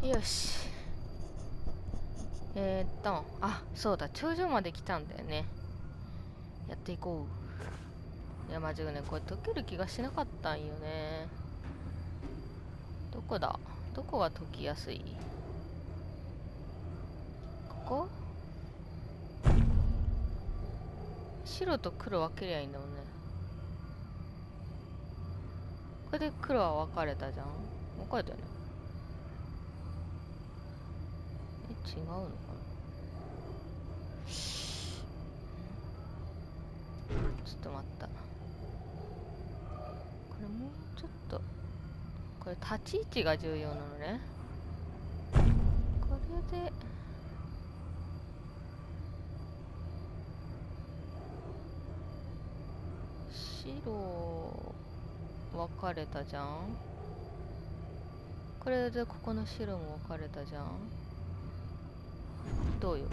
よし。あ、そうだ、頂上まで来たんだよね。やっていこう。いや、マジでね、これ解ける気がしなかったんよね。どこだ？どこが解きやすい？ここ？白と黒分けりゃいいんだもんね。これで黒は分かれたじゃん。分かれたよね。違うのかな。ちょっと待った。これもうちょっと、これ立ち位置が重要なのね。これで白分かれたじゃん。これでここの白も分かれたじゃん。どうよ。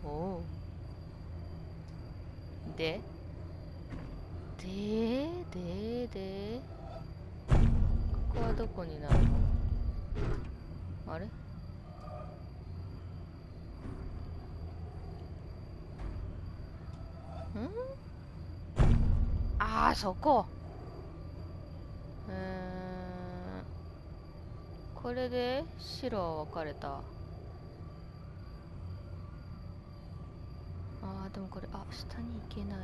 おおおお。でここはどこになるの？あれ？ああ、そこ。これで白は分かれた。ああ、でもこれ、あ、下に行けない。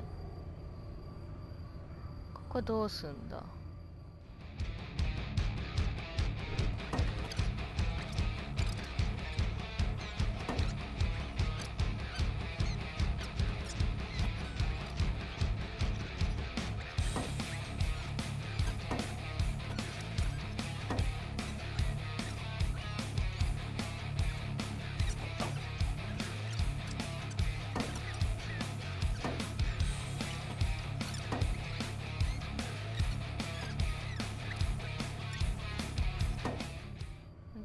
ここどうすんだ？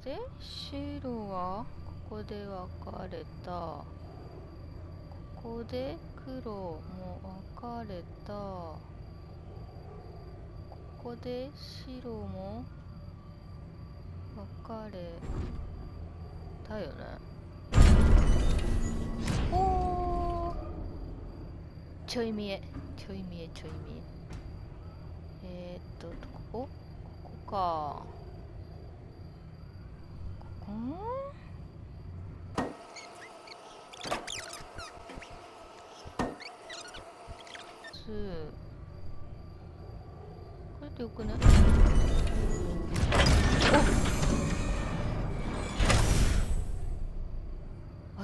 で、白はここで分かれた。ここで黒も分かれた。ここで白も分かれたよね。おー、ちょい見え。ここか。これでよくね？お、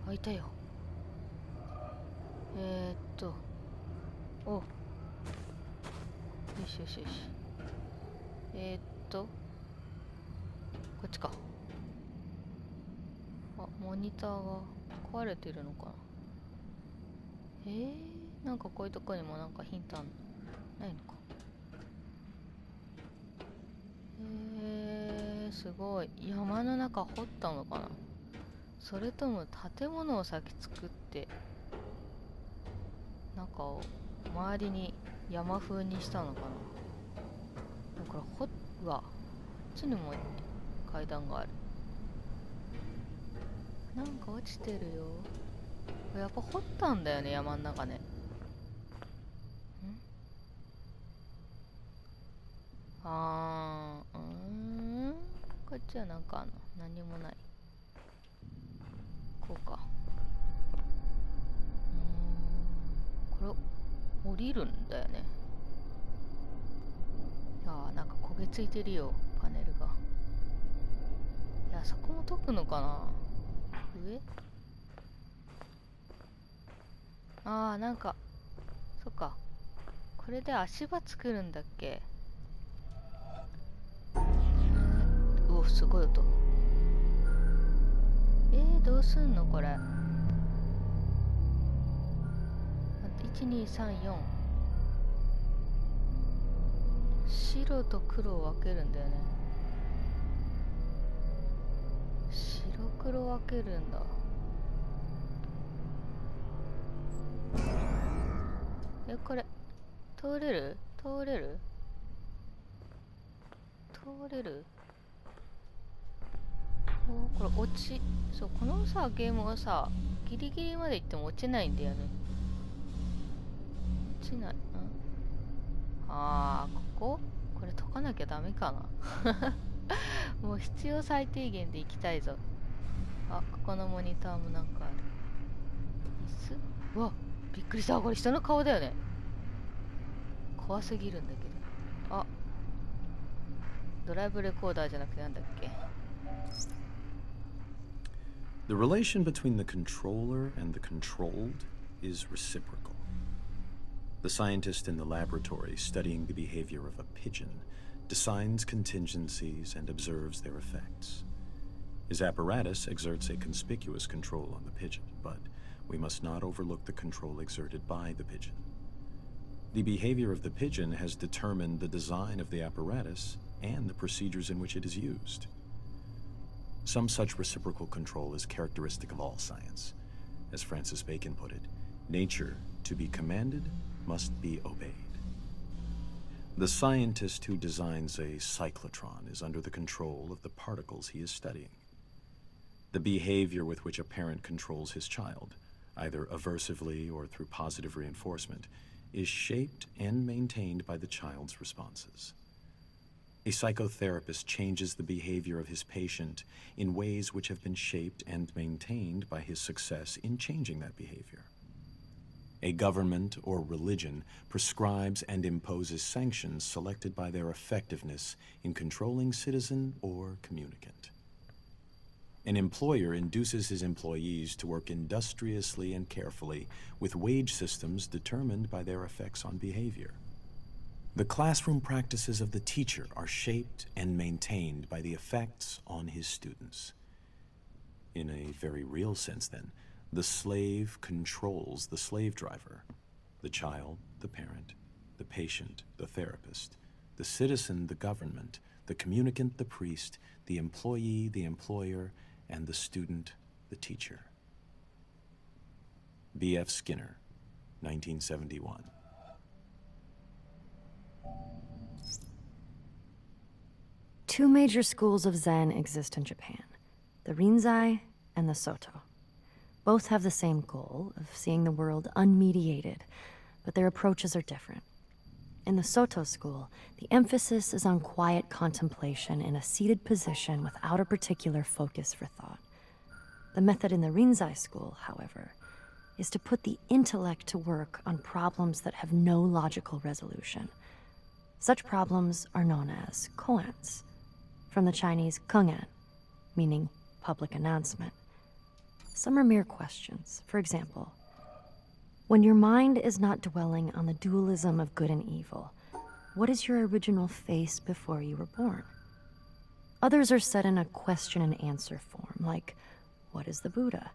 開いたよ。お、よし。こっちか。あ、モニターが壊れてるのかな。なんかこういうとこにもなんかヒントあんのないのか。すごい。山の中掘ったのかな。それとも建物を先作って中を周りに山風にしたのかな。だからうわ、こっちにも階段がある。なんか落ちてるよ。やっぱ掘ったんだよね、山ん中ね。こっちはなんかあんの？何もない。こうか。これ降りるんだよね。なんか焦げついてるよ、パネルが。いや、そこも解くのかな。上？なんか、そっか。これで足場作るんだっけ？うお、すごい音。どうすんのこれ。1234。白と黒を分けるんだよね。白黒分けるんだ。これ通れる？通れる？これ落ち、そう、このさゲームはさギリギリまで行っても落ちないんだよね。落ちない。これ解かなきゃダメかな。もう必要最低限で行きたいぞ。ここのモニターもなんかある。椅子？うわ、びっくりした。これ人の顔だよね。怖すぎるんだけど。ドライブレコーダーじゃなくてなんだっけ。The relation between the controller and the controlled is reciprocal. The scientist in the laboratory studying the behavior of a pigeon designs contingencies and observes their effects. His apparatus exerts a conspicuous control on the pigeon, but we must not overlook the control exerted by the pigeon. The behavior of the pigeon has determined the design of the apparatus and the procedures in which it is used. Some such reciprocal control is characteristic of all science. As Francis Bacon put it, nature, to be commanded, must be obeyed. The scientist who designs a cyclotron is under the control of the particles he is studying. The behavior with which a parent controls his child, either aversively or through positive reinforcement, is shaped and maintained by the child's responses. A psychotherapist changes the behavior of his patient in ways which have been shaped and maintained by his success in changing that behavior. A government or religion prescribes and imposes sanctions selected by their effectiveness in controlling citizen or communicant. An employer induces his employees to work industriously and carefully with wage systems determined by their effects on behavior. The classroom practices of the teacher are shaped and maintained by the effects on his students. In a very real sense, then, the slave controls the slave driver, the child, the parent, the patient, the therapist, the citizen, the government, the communicant, the priest, the employee, the employer, and the student, the teacher. B.F. Skinner, 1971. Two major schools of Zen exist in Japan, the Rinzai and the Soto. Both have the same goal of seeing the world unmediated, but their approaches are different. In the Soto school, the emphasis is on quiet contemplation in a seated position without a particular focus for thought. The method in the Rinzai school, however, is to put the intellect to work on problems that have no logical resolution. Such problems are known as koans, from the Chinese kengan, meaning public announcement. Some are mere questions. For example, when your mind is not dwelling on the dualism of good and evil, what is your original face before you were born? Others are set in a question and answer form, like, what is the Buddha?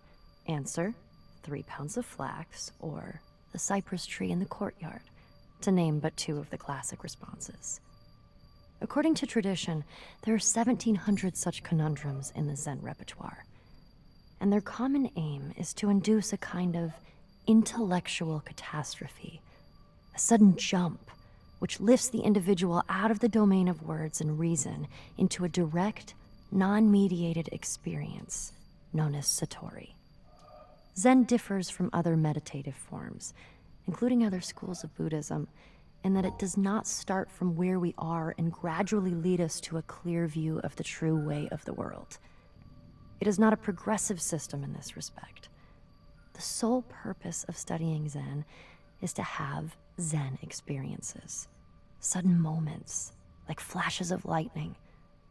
Answer, 3 pounds of flax, or the cypress tree in the courtyard, to name but two of the classic responses. According to tradition, there are 1,700 such conundrums in the Zen repertoire, and their common aim is to induce a kind of intellectual catastrophe, a sudden jump which lifts the individual out of the domain of words and reason into a direct, non-mediated experience known as satori. Zen differs from other meditative forms, including other schools of Buddhism, in that it does not start from where we are and gradually lead us to a clear view of the true way of the world. It is not a progressive system in this respect. The sole purpose of studying Zen is to have Zen experiences, sudden moments, like flashes of lightning,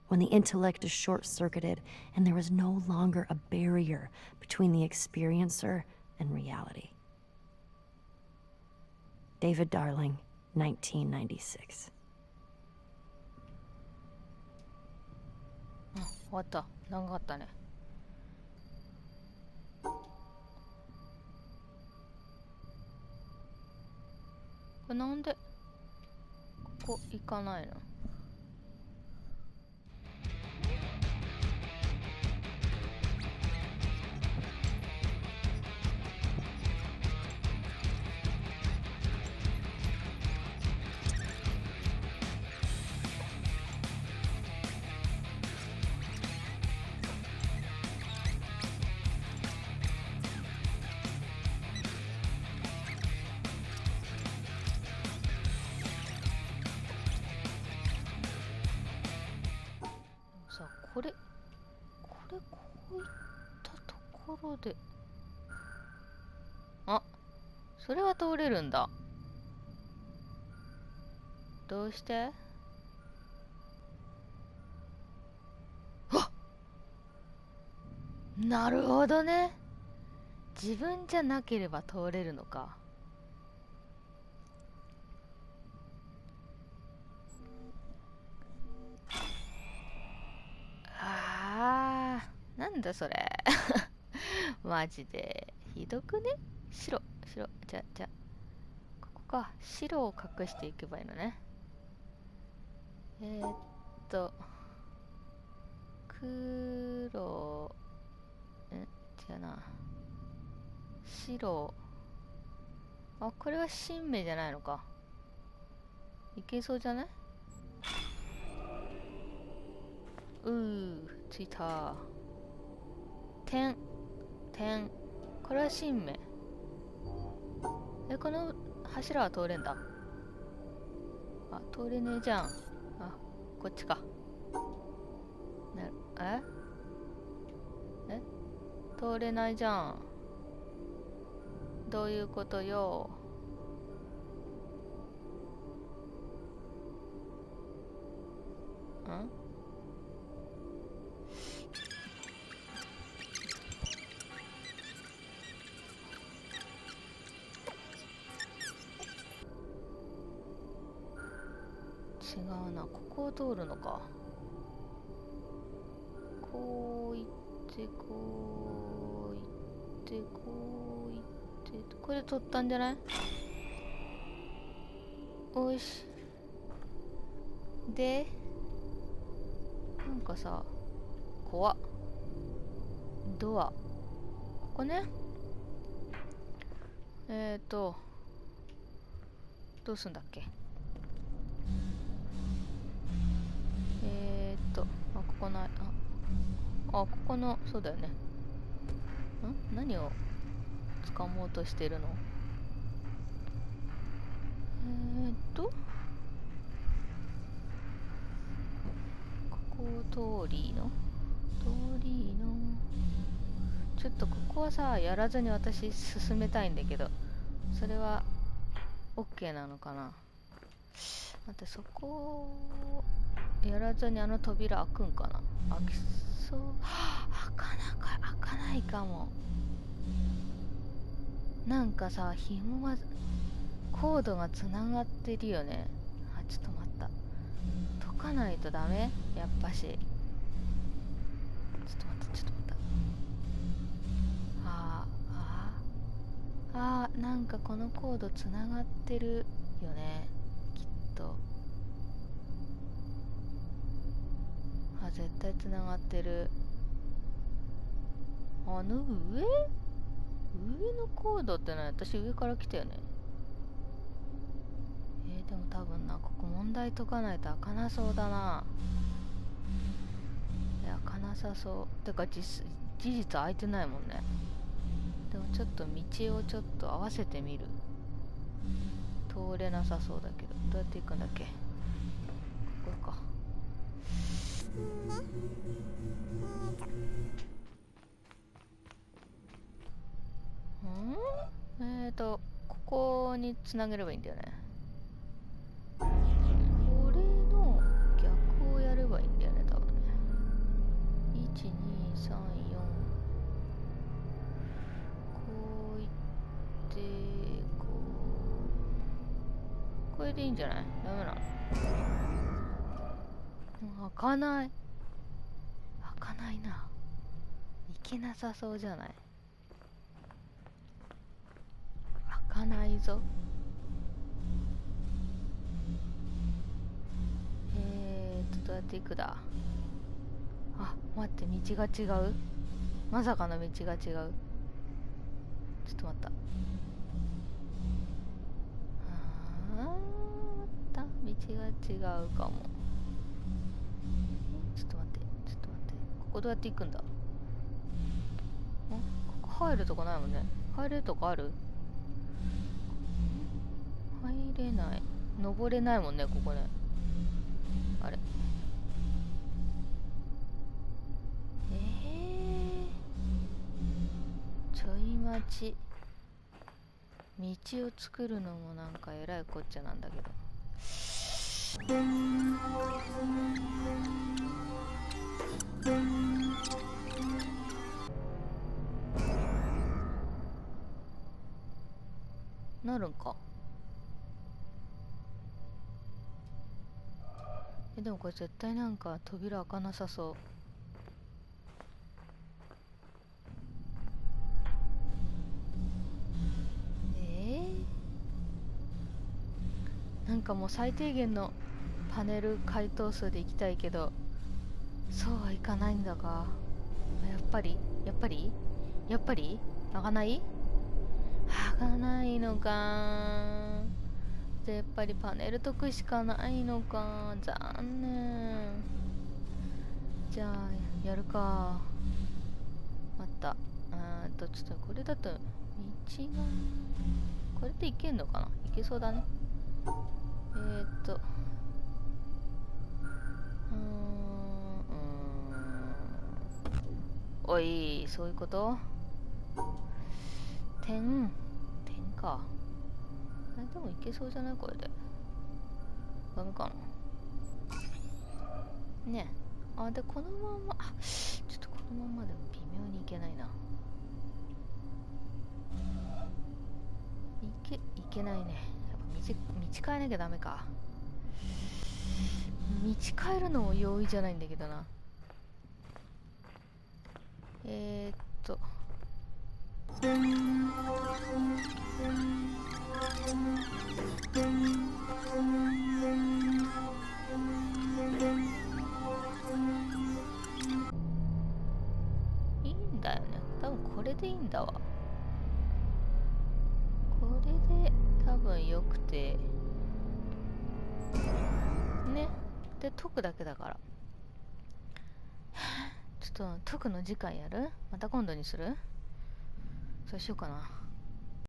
when the intellect is short-circuited and there is no longer a barrier between the experiencer and reality. David Darling, 1996. 終わった。長かったね。これなんでここ行かないの？これこういったところで、あ、それは通れるんだ。どうして？あ、なるほどね。自分じゃなければ通れるのか。あー、なんだそれ。マジでひどくね。白じゃここか。白を隠していけばいいのね。黒、違うな。白。あ、これは新芽じゃないのか。いけそうじゃない？ついた。点。これは新芽。この柱は通れんだ。あ、通れねえじゃん。あ、こっちか。通れないじゃん。どういうことよ。違うな。ここを通るのか。こう行ってこう行ってこう行って、これ取ったんじゃない？おいし。で、なんかさ、怖っ。ドア。ここね。どうすんだっけ？ここない。ここの、そうだよね。何を掴もうとしてるの？ここ通りのちょっとここはさ、やらずに私進めたいんだけど、それは OK なのかな。待って、そこやらずにあの扉開くんかな。開きそう。開かないかも。なんかさ、紐がコードがつながってるよね。あ、ちょっと待った。解かないとダメ？やっぱし。ちょっと待った。なんかこのコードつながってるよね。きっと。絶対つながってる。上のコードってのは私上から来たよね。でも多分な、ここ問題解かないと開かなそうだな。開かなさそう。てか事実開いてないもんね。でもちょっと道をちょっと合わせてみる。通れなさそうだけど、どうやって行くんだっけ？ここか。ここにつなげればいいんだよね。これの逆をやればいいんだよね、多分ね。1、2、3、4。こういってこれでいいんじゃない？ダメなの？開かないな。いけなさそうじゃない？開かないぞ。どうやって行くだ？あ、待って、道が違う。まさかの道が違う。ちょっと待った。道が違うかも。ちょっと待って。ここどうやって行くんだ？ここ入るとこないもんね。入れるとこある？入れない。登れないもんね、ここね。あれ？ちょい待ち。道を作るのもなんかえらいこっちゃなんだけど。なるんか。でもこれ絶対なんか扉開かなさそう。なんかもう最低限のパネル回答数でいきたいけど、そうはいかないんだが。やっぱり開かない？開かないのか。でやっぱりパネル解くしかないのか。残念。じゃあやるか。待った。ちょっとこれだと道がこれでいけんのかな。いけそうだね。おい、そういうこと？点か。でもいけそうじゃないこれで。ダメかな。ねえ。で、このまま、ちょっとこのままでも微妙にいけないな。いけないね。やっぱ道変えなきゃダメか。道変えるのも容易じゃないんだけどな。いいんだよね。多分これでいいんだわ。これで多分よくてね。で解くだけだから。ちょっと解くの次回やる？また今度にする？そうしようかな。